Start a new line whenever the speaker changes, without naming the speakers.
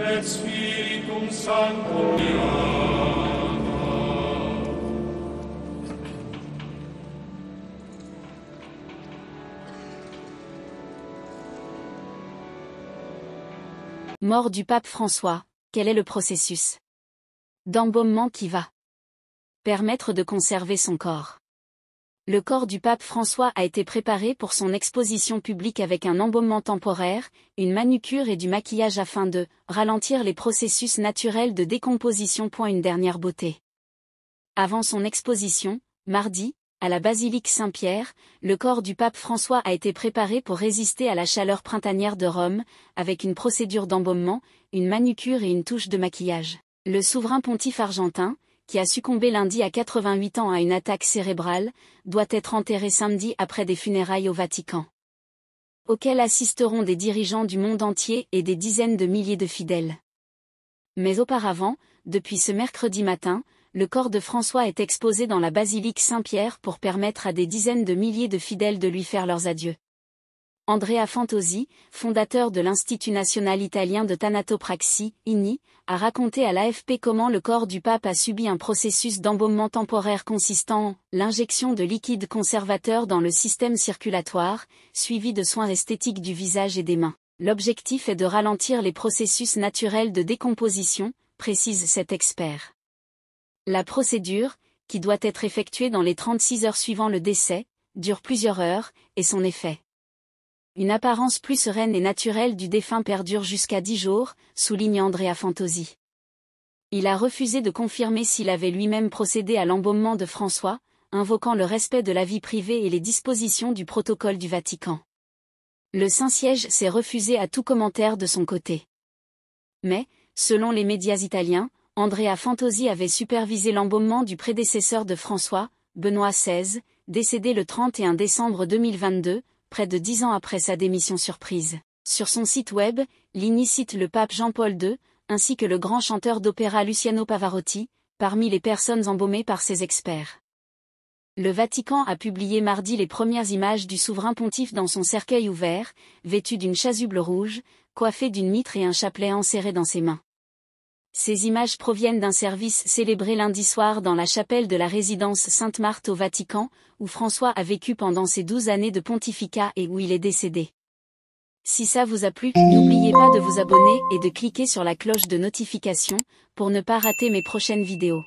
et Spiritum Sanctum.
Mort du pape François, quel est le processus d'embaumement qui va permettre de conserver son corps? Le corps du pape François a été préparé pour son exposition publique avec un embaumement temporaire, une manucure et du maquillage afin de ralentir les processus naturels de décomposition. Une dernière beauté. Avant son exposition, mardi, à la basilique Saint-Pierre, le corps du pape François a été préparé pour résister à la chaleur printanière de Rome, avec une procédure d'embaumement, une manucure et une touche de maquillage. Le souverain pontife argentin, qui a succombé lundi à 88 ans à une attaque cérébrale, doit être enterré samedi après des funérailles au Vatican, auxquelles assisteront des dirigeants du monde entier et des dizaines de milliers de fidèles. Mais auparavant, depuis ce mercredi matin, le corps de François est exposé dans la basilique Saint-Pierre pour permettre à des dizaines de milliers de fidèles de lui faire leurs adieux. Andrea Fantozzi, fondateur de l'Institut national italien de thanatopraxie, INI, a raconté à l'AFP comment le corps du pape a subi un processus d'embaumement temporaire consistant en l'injection de liquide conservateur dans le système circulatoire, suivi de soins esthétiques du visage et des mains. L'objectif est de ralentir les processus naturels de décomposition, précise cet expert. La procédure, qui doit être effectuée dans les 36 heures suivant le décès, dure plusieurs heures, et son effet. Une apparence plus sereine et naturelle du défunt perdure jusqu'à 10 jours, souligne Andrea Fantozzi. Il a refusé de confirmer s'il avait lui-même procédé à l'embaumement de François, invoquant le respect de la vie privée et les dispositions du protocole du Vatican. Le Saint-Siège s'est refusé à tout commentaire de son côté. Mais, selon les médias italiens, Andrea Fantozzi avait supervisé l'embaumement du prédécesseur de François, Benoît XVI, décédé le 31 décembre 2022, près de 10 ans après sa démission surprise. Sur son site web, l'INI cite le pape Jean-Paul II, ainsi que le grand chanteur d'opéra Luciano Pavarotti, parmi les personnes embaumées par ses experts. Le Vatican a publié mardi les premières images du souverain pontife dans son cercueil ouvert, vêtu d'une chasuble rouge, coiffé d'une mitre et un chapelet enserré dans ses mains. Ces images proviennent d'un service célébré lundi soir dans la chapelle de la résidence Sainte-Marthe au Vatican, où François a vécu pendant ses 12 années de pontificat et où il est décédé. Si ça vous a plu, n'oubliez pas de vous abonner et de cliquer sur la cloche de notification, pour ne pas rater mes prochaines vidéos.